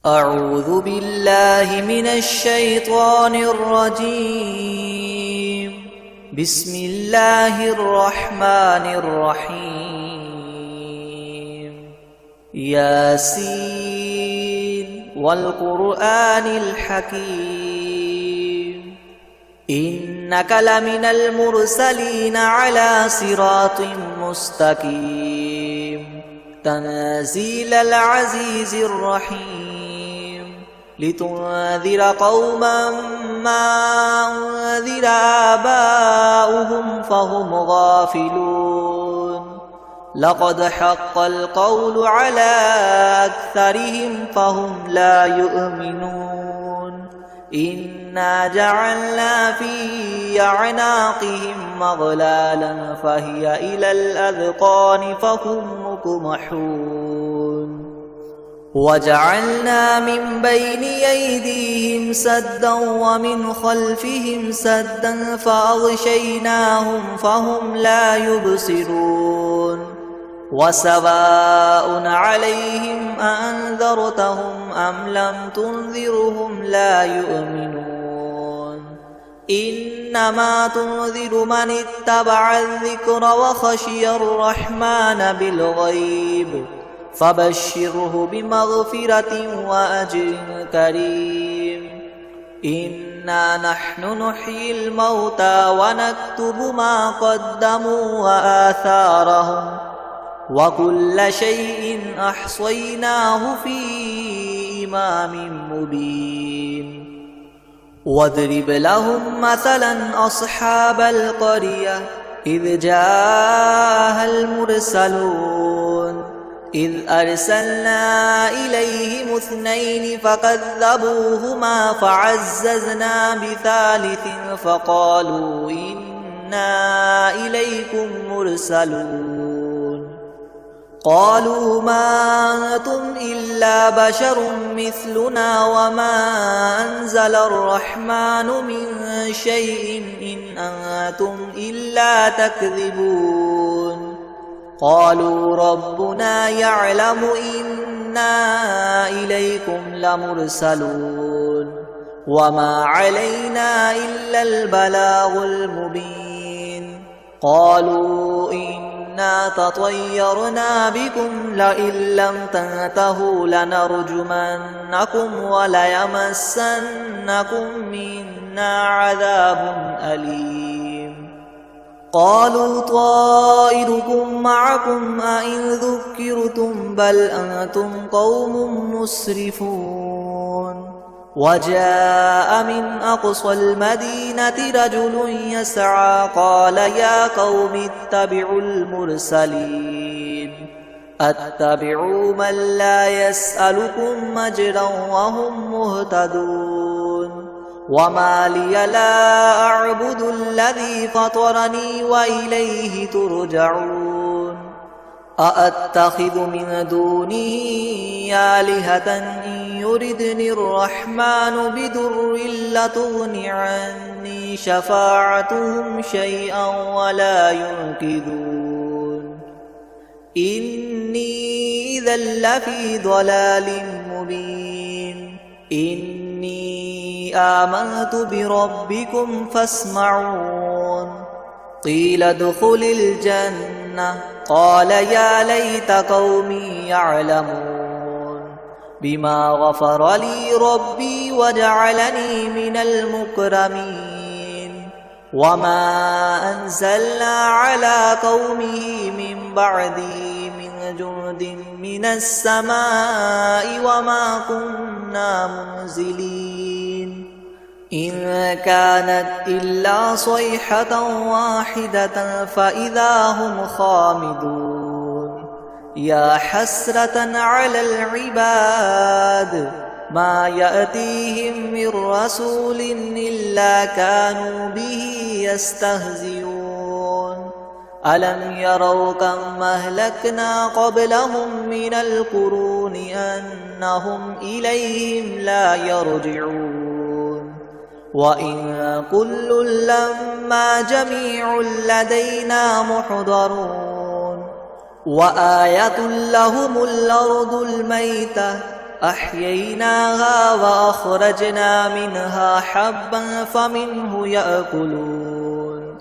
أعوذ بالله من الشيطان الرجيم. بسم الله الرحمن الرحيم. ياسين والقرآن الحكيم إنك لمن المرسلين على صراط مستقيم تنزيل العزيز الرحيم لتنذر قوما ما أنذر آباؤهم فهم غافلون لقد حق القول على أكثرهم فهم لا يؤمنون إنا جعلنا في أعناقهم مغلالا فهي إلى الأذقان فهم مقمحون وجعلنا من بين أيديهم سدا ومن خلفهم سدا فأغشيناهم فهم لا يبصرون وسواء عليهم أأنذرتهم أم لم تنذرهم لا يؤمنون إنما تنذر من اتبع الذكر وخشي الرحمن بالغيب فبشره بمغفرة وأجر كريم إنا نحن نحيي الموتى ونكتب ما قدموا وآثارهم وكل شيء أحصيناه في إمام مبين واضرب لهم مثلا أصحاب القرية إذ جاءها المرسلون إذ أرسلنا إليهم اثنين فكذبوهما فعززنا بثالث فقالوا إنا إليكم مرسلون قالوا ما أنتم إلا بشر مثلنا وما أنزل الرحمن من شيء إن أنتم إلا تكذبون قالوا ربنا يعلم إنا إليكم لمرسلون وما علينا إلا البلاغ المبين قالوا إنا تطيرنا بكم لئن لم تنتهوا لنرجمنكم وليمسنكم منا عذاب أليم قالوا طائركم معكم أئن ذكرتم بل أنتم قوم مسرفون وجاء من أقصى المدينة رجل يسعى قال يا قوم اتبعوا المرسلين اتبعوا من لا يسألكم أجرا وهم مهتدون وما لي لا أعبد الذي فطرني وإليه ترجعون أأتخذ من دونه آلهة إن يردني الرحمن بضر لا تغن عني شفاعتهم شيئا ولا ينقذون إني إذا لفي ضلال مبين إني آمنت بربكم فاسمعون قيل ادخل الجنة قال يا ليت قومي يعلمون بما غفر لي ربي وجعلني من المكرمين وما أنزلنا على قومه من بعده من جند من السماء وما كنا منزلين إن كانت إلا صيحة واحدة فإذا هم خامدون يا حسرة على العباد ما يأتيهم من رسول إلا كانوا به يستهزئون ألم يروا كم أهلكنا قبلهم من القرون أنهم إليهم لا يرجعون وإن كل لما جميع لدينا محضرون وآية لهم الأرض الميتة أحييناها وأخرجنا منها حبا فمنه يأكلون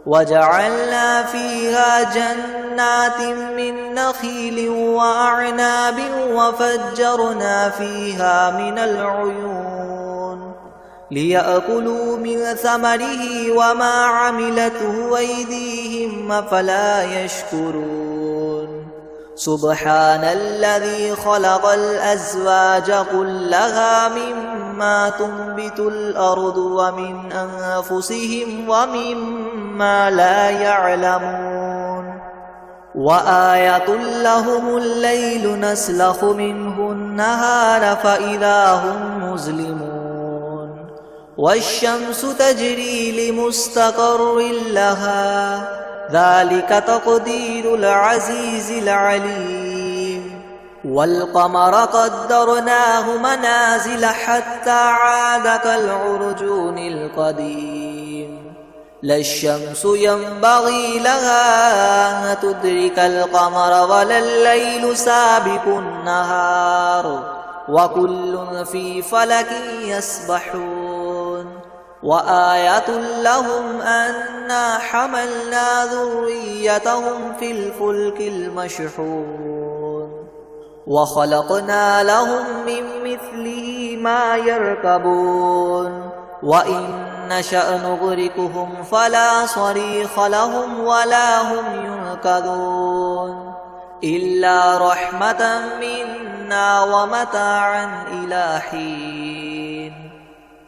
وجعلنا فيها جنات من نخيل وأعناب وفجرنا فيها من العيون ليأكلوا من ثمره وما عملته أيديهم أفلا يشكرون سبحان الذي خلق الأزواج كلها مما تنبت الأرض ومن أنفسهم ومما لا يعلمون وآية لهم الليل نسلخ منه النهار فإذا هم مظلمون والشمس تجري لمستقر لها ذلك تقدير العزيز العليم والقمر قدرناه منازل حتى عاد كالعرجون القديم لا الشمس ينبغي لها أن تدرك القمر ولا الليل سابق النهار وكل في فلك يسبحون وآية لهم أنا حملنا ذريتهم في الفلك المشحون وخلقنا لهم من مثله ما يركبون وإن نشأ نغرقهم فلا صريخ لهم ولا هم ينقذون إلا رحمة منا ومتاعا إلى حين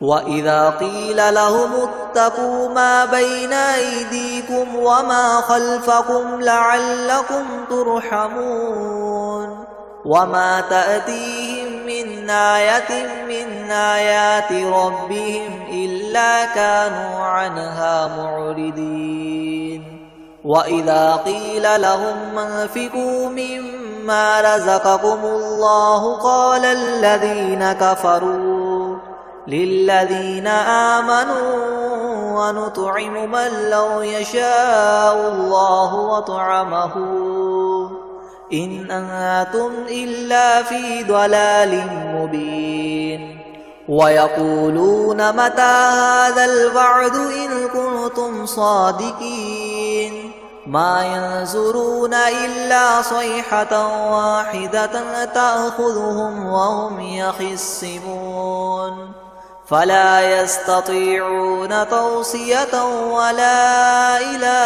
وإذا قيل لهم اتقوا ما بين أيديكم وما خلفكم لعلكم ترحمون وما تأتيهم من آية من آيات ربهم إلا كانوا عنها معرضين وإذا قيل لهم انفقوا مما رزقكم الله قال الذين كفروا للذين آمنوا ونطعم من لو يشاء الله وطعمه إن أنتم إلا في ضلال مبين ويقولون متى هذا الوعد إن كنتم صادقين ما ينظرون إلا صيحة واحدة تأخذهم وهم يخصمون فلا يستطيعون توصية ولا إلى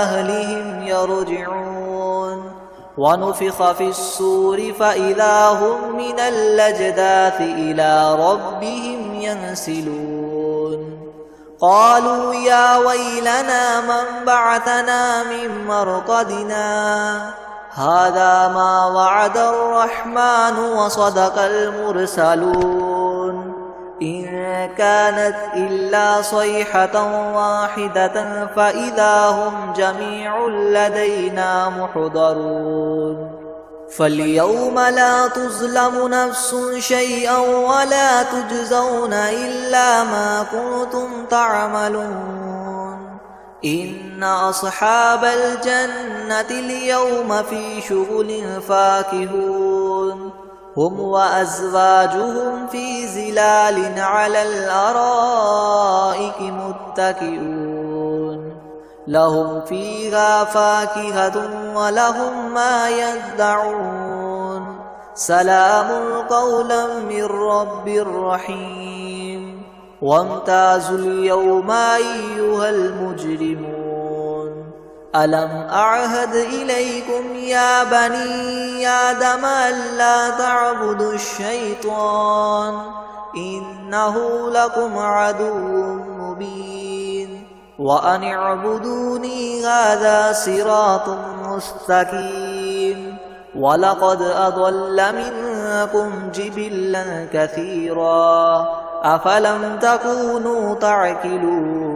أهلهم يرجعون ونفخ في الصور فإذا هم من الأجداث إلى ربهم ينسلون قالوا يا ويلنا من بعثنا من مرقدنا هذا ما وعد الرحمن وصدق المرسلون إن كانت إلا صيحة واحدة فإذا هم جميع لدينا محضرون فاليوم لا تظلم نفس شيئا ولا تجزون إلا ما كنتم تعملون إن أصحاب الجنة اليوم في شغل فاكهون هم وأزواجهم في ظلال على الأرائك متكئون لهم فيها فاكهة ولهم ما يدعون سلام قولا من رب رحيم وامتازوا اليوم أيها المجرمون ألم أعهد إليكم يا بني آدم ألا تعبدوا الشيطان إنه لكم عدو مبين وأن اعبدوني هذا صراط مستقيم ولقد أضل منكم جبلا كثيرا أفلم تكونوا تعقلون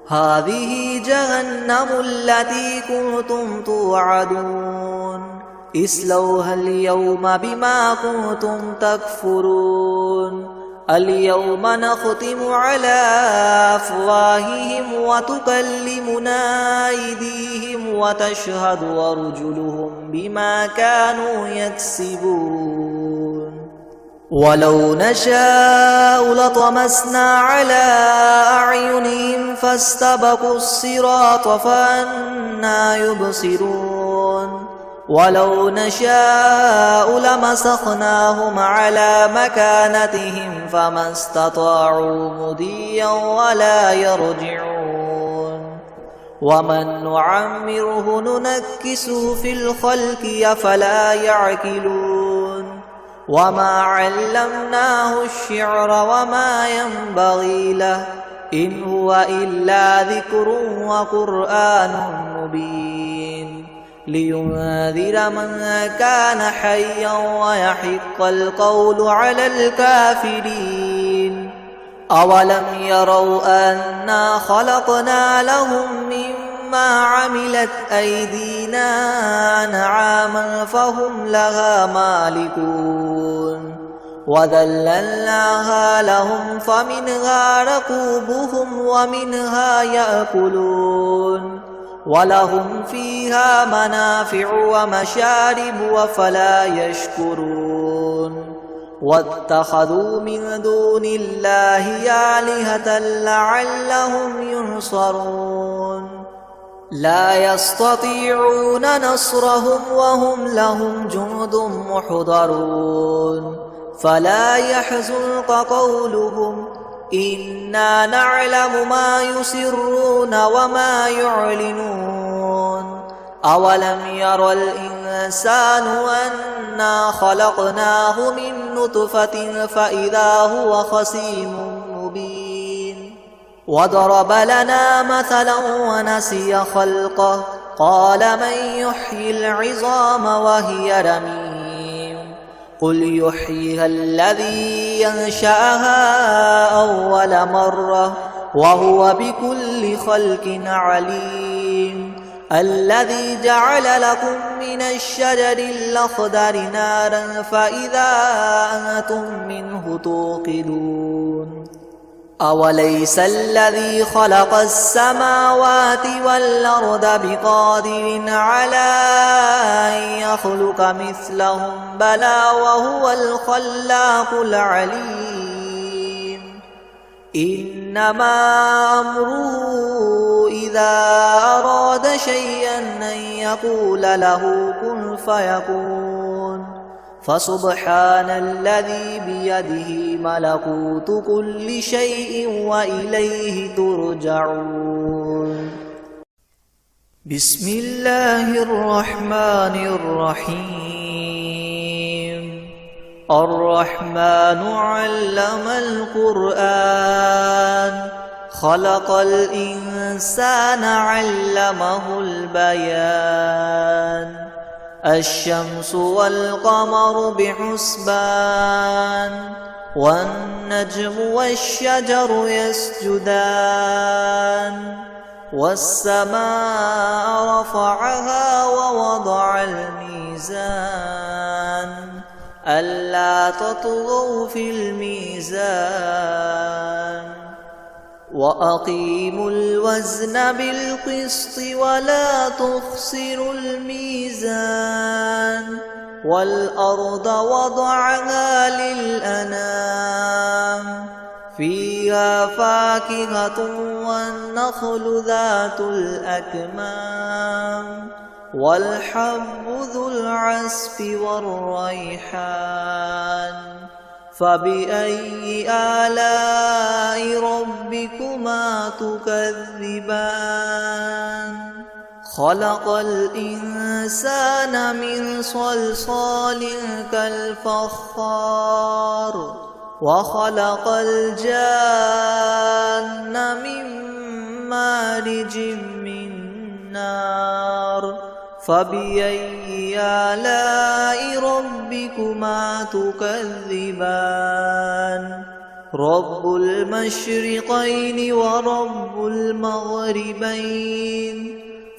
هذه جهنم التي كنتم توعدون اصلوها اليوم بما كنتم تكفرون اليوم نختم على أفواههم وتكلمنا أيديهم وتشهد أرجلهم بما كانوا يكسبون ولو نشاء لطمسنا على أعينهم فاستبقوا الصراط فأنى يبصرون ولو نشاء لمسخناهم على مكانتهم فما استطاعوا مضيا ولا يرجعون ومن نعمره ننكسه في الخلق أفلا يعقلون وما علمناه الشعر وما ينبغي له إن هو إلا ذكر وقرآن مبين لينذر من كان حيا ويحق القول على الكافرين أولم يروا أنا خلقنا لهم مما عملت أيدينا أنعاما فهم لها مالكون وذللناها لهم فمنها ركوبهم ومنها يأكلون ولهم فيها منافع ومشارب وفلا يشكرون واتخذوا من دون الله آلهة لعلهم ينصرون لا يستطيعون نصرهم وهم لهم جند محضرون فلا يحزنك قولهم إنا نعلم ما يسرون وما يعلنون أولم ير الإنسان أنا خلقناه من نطفة فإذا هو خصيم مبين وضرب لنا مثلا ونسي خلقه قال من يحيي العظام وهي رميم قل يحييها الذي ينشأها أول مرة وهو بكل خلق عليم الذي جعل لكم من الشجر الأخضر نارا فإذا أنتم منه توقدون أوليس الذي خلق السماوات والأرض بقادر على أن يخلق مثلهم بلى وهو الخلاق العليم إنما أمره إذا أراد شيئا أن يقول له كن فيكون فسبحان الذي بيده ملكوت كل شيء وإليه ترجعون بسم الله الرحمن الرحيم الرحمن علم القرآن خلق الإنسان علمه البيان الشمس والقمر بحسبان والنجم والشجر يسجدان والسماء رفعها ووضع الميزان ألا تطغوا في الميزان وأقيموا الوزن بالقسط ولا تخسروا الميزان والأرض وضعها للأنام فيها فاكهة والنخل ذات الأكمام والحب ذو العصف والريحان فبأي آلاء ربكما تكذبان خلق الإنسان من صلصال كالفخار وخلق الجان من مارج من نار فبأي آلاء ربكما تكذبان رب المشرقين ورب المغربين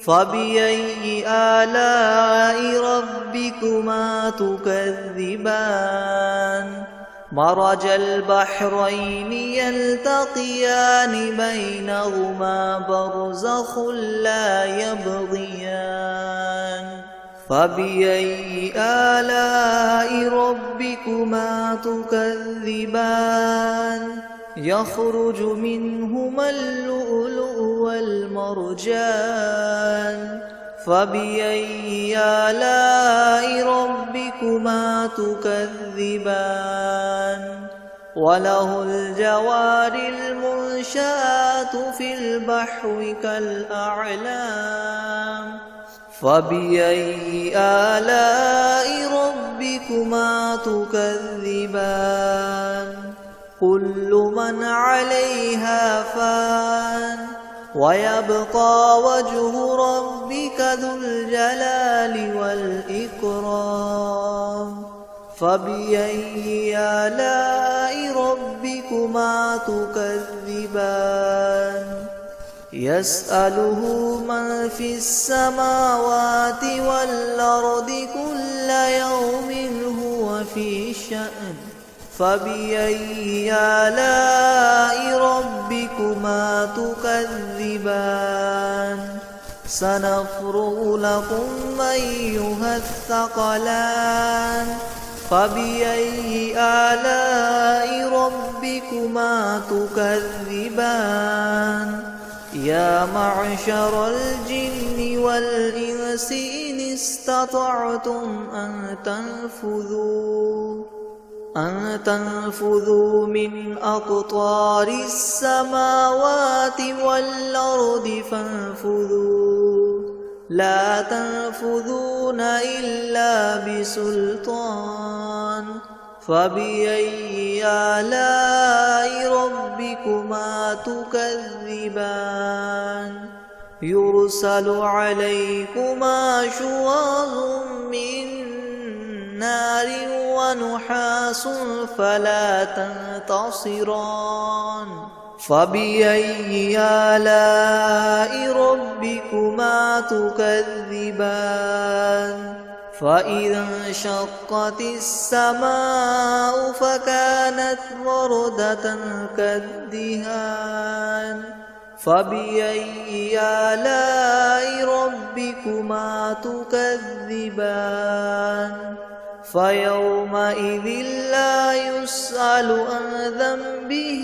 فبأي آلاء ربكما تكذبان مرج البحرين يلتقيان بينهما برزخ لا يبغيان فبأي آلاء ربكما تكذبان يخرج منهما اللؤلؤ والمرجان فبأي آلاء ربكما تكذبان وله الجوار المنشآت في البحر كالأعلام فبأي آلاء ربكما تكذبان كل من عليها فان ويبقى وجه ربك ذو الجلال والإكرام فبأي آلاء ربكما تكذبان يسأله من في السماوات والأرض كل يوم هو في شأن فبأي آلاء ربكما تكذبان سنفرغ لكم أيها الثقلان فبأي آلاء ربكما تكذبان يا معشر الجن والإنس إن استطعتم أن تنفذوا من أقطار السماوات والأرض فانفذوا لا تنفذون إلا بسلطان فبأي آلاء ربكما تكذبان يرسل عليكما شواظ من نار ونحاس فلا تنتصران فبأي آلاء ربكما تكذبان فإذا انشقت السماء فكانت وردة كالدهان فبأي آلاء ربكما تكذبان فيومئذ لا يسأل عن ذنبه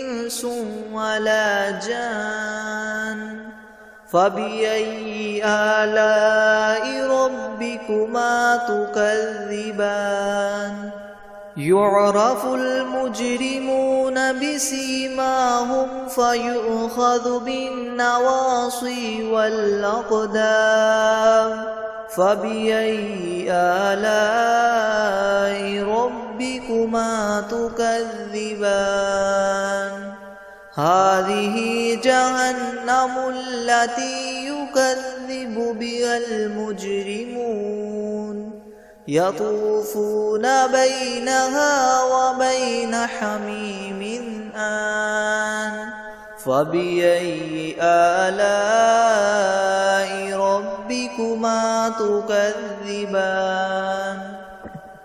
إنس ولا جان فبأي آلاء ربكما تكذبان يعرف المجرمون بسيماهم فيؤخذ بالنواصي والأقدام فبأي آلاء ربكما تكذبان هذه جهنم التي يكذب بها المجرمون يطوفون بينها وبين حميم آن فبأي آلاء ربكما تكذبان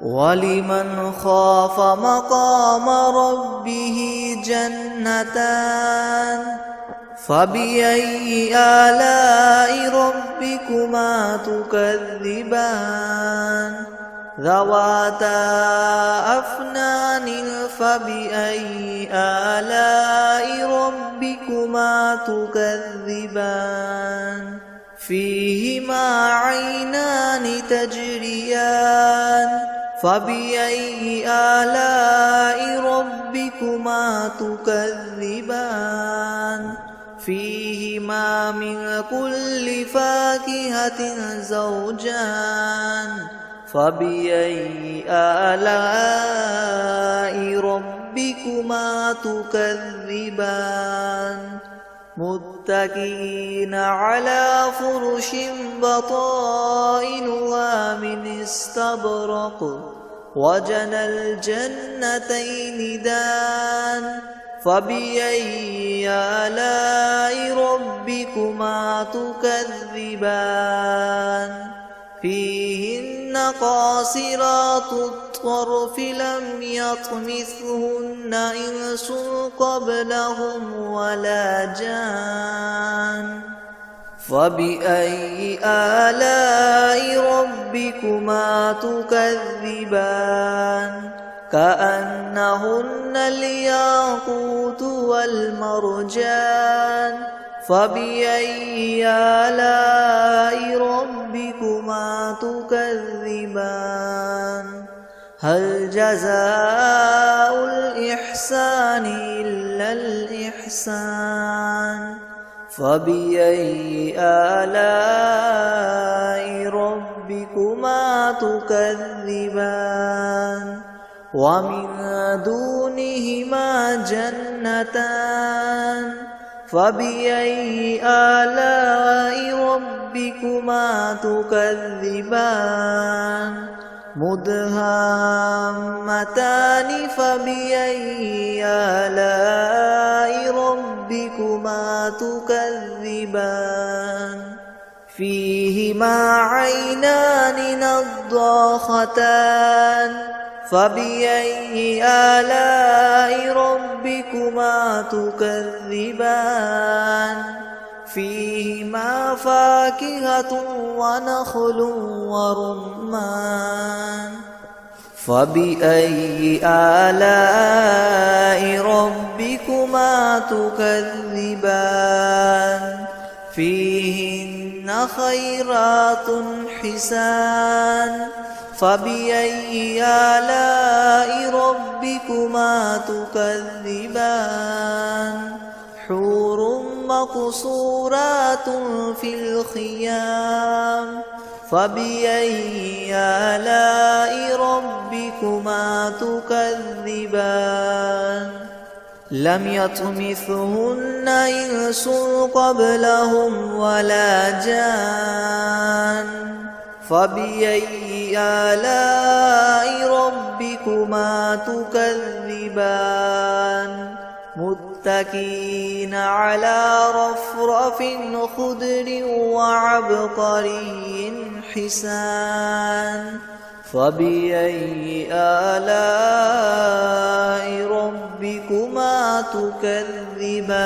ولمن خاف مقام ربه جنتان فبأي آلاء ربكما تكذبان ذواتا أفنان فبأي آلاء ربكما تكذبان فيهما عينان تجريان فبأي آلاء ربكما تكذبان فيهما من كل فاكهة زوجان فبأي آلاء ربكما تكذبان متكئين على فرش بطائنها من استبرق وجنى الجنتين دان فبأي آلاء ربكما تكذبان فيهن قاصرات الطرف لم يطمثهن إنس قبلهم ولا جان فبأي آلاء ربكما تكذبان كأنهن الياقوت والمرجان فبأي آلاء ربكما تكذبان هل جزاء الإحسان إلا الإحسان فبأي آلاء ربكما تكذبان ومن دونهما جنتان فبأي آلاء ربكما تكذبان مدهامتان فبأي آلاء ربكما تكذبان فيهما عينان نضاختان فبأي آلاء ربكما تكذبان فيهما فاكهة ونخل ورمان فبأي آلاء ربكما تكذبان فيهن خيرات حسان فبأي آلاء ربكما تكذبان حور مقصورات في الخيام فبأي آلاء ربكما تكذبان لم يطمثهن إنس قبلهم ولا جان فبأي آلاء ربكما تكذبان متكئين على رفرف خضر وعبقري حسان فبأي آلاء ربكما تكذبان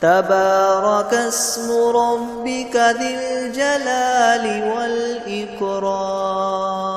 تبارك اسم ربك ذي الجلال والإكرام